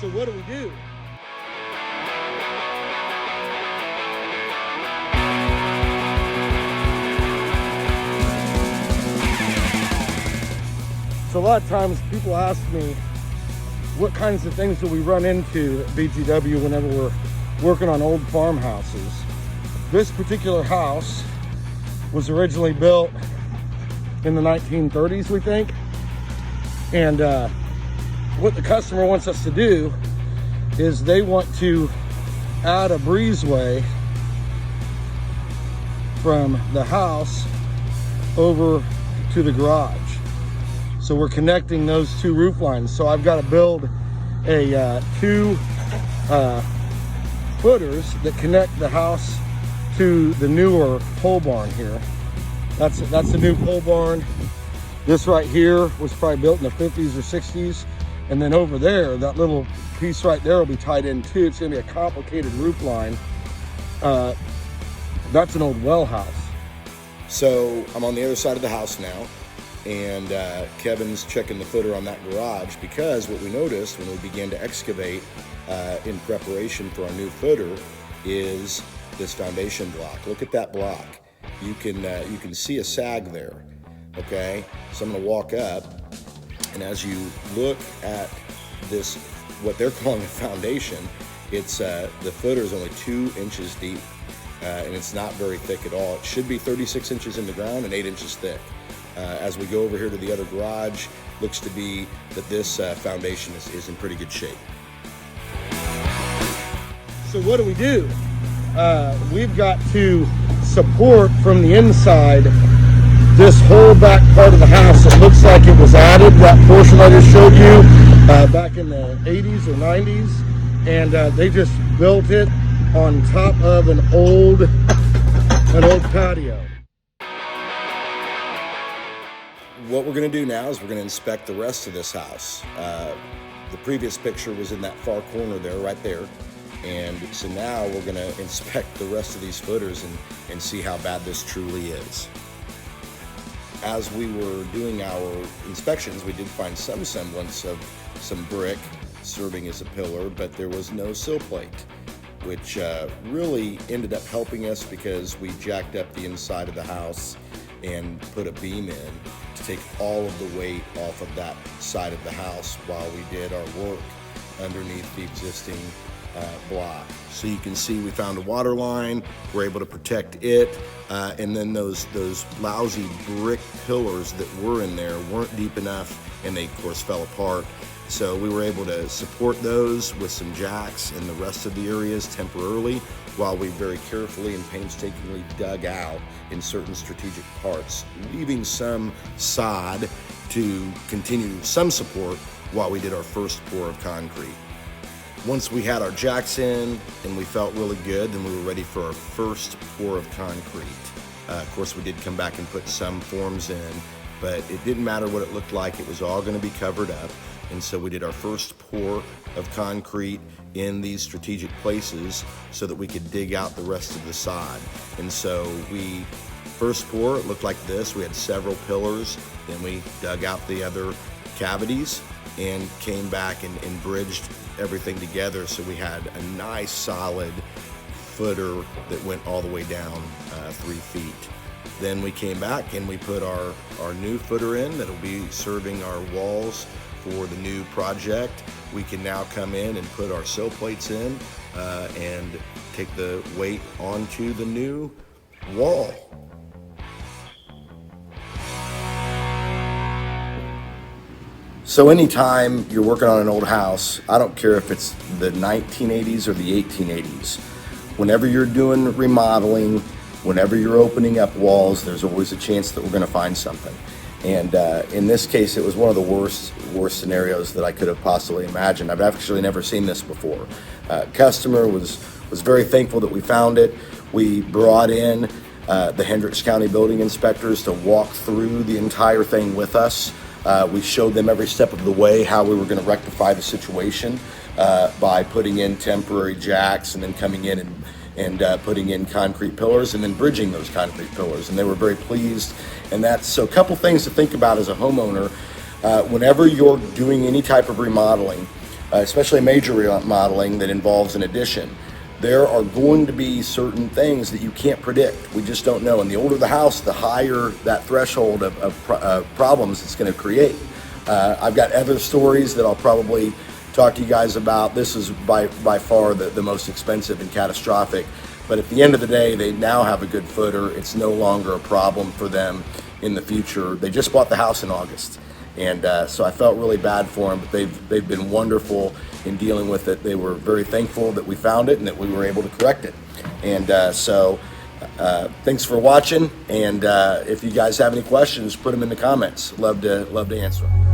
So what do? So a lot of times people ask me, what kinds of things do we run into at BTW whenever we're working on old farmhouses? This particular house was originally built in the 1930s, we think. And what the customer wants us to do is they want to add a breezeway from the house over to the garage. So we're connecting those two roof lines. So I've got to build a two footers that connect the house to the newer pole barn here. That's the new pole barn. This right here was probably built in the 50s or 60s. And then over there, that little piece right there will be tied in too. It's gonna be a complicated roof line. That's an old well house. So I'm on the other side of the house now, and Kevin's checking the footer on that garage, because what we noticed when we began to excavate in preparation for our new footer is this foundation block. Look at that block. You can see a sag there. Okay, so I'm going to walk up, and as you look at this, what they're calling a foundation, it's the footer is only 2 inches deep, and it's not very thick at all. It should be 36 inches in the ground and 8 inches thick. As we go over here to the other garage, looks to be that this foundation is in pretty good shape. So what do? We've got to support from the inside this whole back part of the house. It looks like it was added, that portion I just showed you, back in the 80s or 90s, and they just built it on top of an old patio. What we're going to do now is we're going to inspect the rest of this house. The previous picture was in that far corner there, right there. And so now we're going to inspect the rest of these footers and see how bad this truly is. As we were doing our inspections, we did find some semblance of some brick serving as a pillar, but there was no sill plate, which really ended up helping us, because we jacked up the inside of the house and put a beam in to take all of the weight off of that side of the house while we did our work underneath the existing block. So you can see we found a water line, we're able to protect it, and then those lousy brick pillars that were in there weren't deep enough, and they of course fell apart. So we were able to support those with some jacks in the rest of the areas temporarily, while we very carefully and painstakingly dug out in certain strategic parts, leaving some sod to continue some support while we did our first pour of concrete. Once we had our jacks in and we felt really good, then we were ready for our first pour of concrete. Of course, we did come back and put some forms in, but it didn't matter what it looked like. It was all going to be covered up. And so we did our first pour of concrete in these strategic places so that we could dig out the rest of the sod. And so we first pour, it looked like this. We had several pillars. Then we dug out the other cavities and came back and bridged everything together, so we had a nice solid footer that went all the way down 3 feet. Then we came back and we put our new footer in that'll be serving our walls for the new project. We can now come in and put our sill plates in and take the weight onto the new wall. So anytime you're working on an old house, I don't care if it's the 1980s or the 1880s, whenever you're doing remodeling, whenever you're opening up walls, there's always a chance that we're going to find something. And in this case, it was one of the worst scenarios that I could have possibly imagined. I've actually never seen this before. Customer was very thankful that we found it. We brought in the Hendricks County building inspectors to walk through the entire thing with us. We showed them every step of the way how we were going to rectify the situation by putting in temporary jacks and then coming in and putting in concrete pillars and then bridging those concrete pillars. And they were very pleased. And so a couple things to think about as a homeowner. Whenever you're doing any type of remodeling, especially major remodeling that involves an addition, there are going to be certain things that you can't predict. We just don't know. And the older the house, the higher that threshold of problems it's going to create. I've got other stories that I'll probably talk to you guys about. This is by far the most expensive and catastrophic. But at the end of the day, they now have a good footer. It's no longer a problem for them in the future. They just bought the house in August. And so I felt really bad for them, but they've been wonderful in dealing with it. They were very thankful that we found it and that we were able to correct it. And so thanks for watching. And if you guys have any questions, put them in the comments. Love to answer them.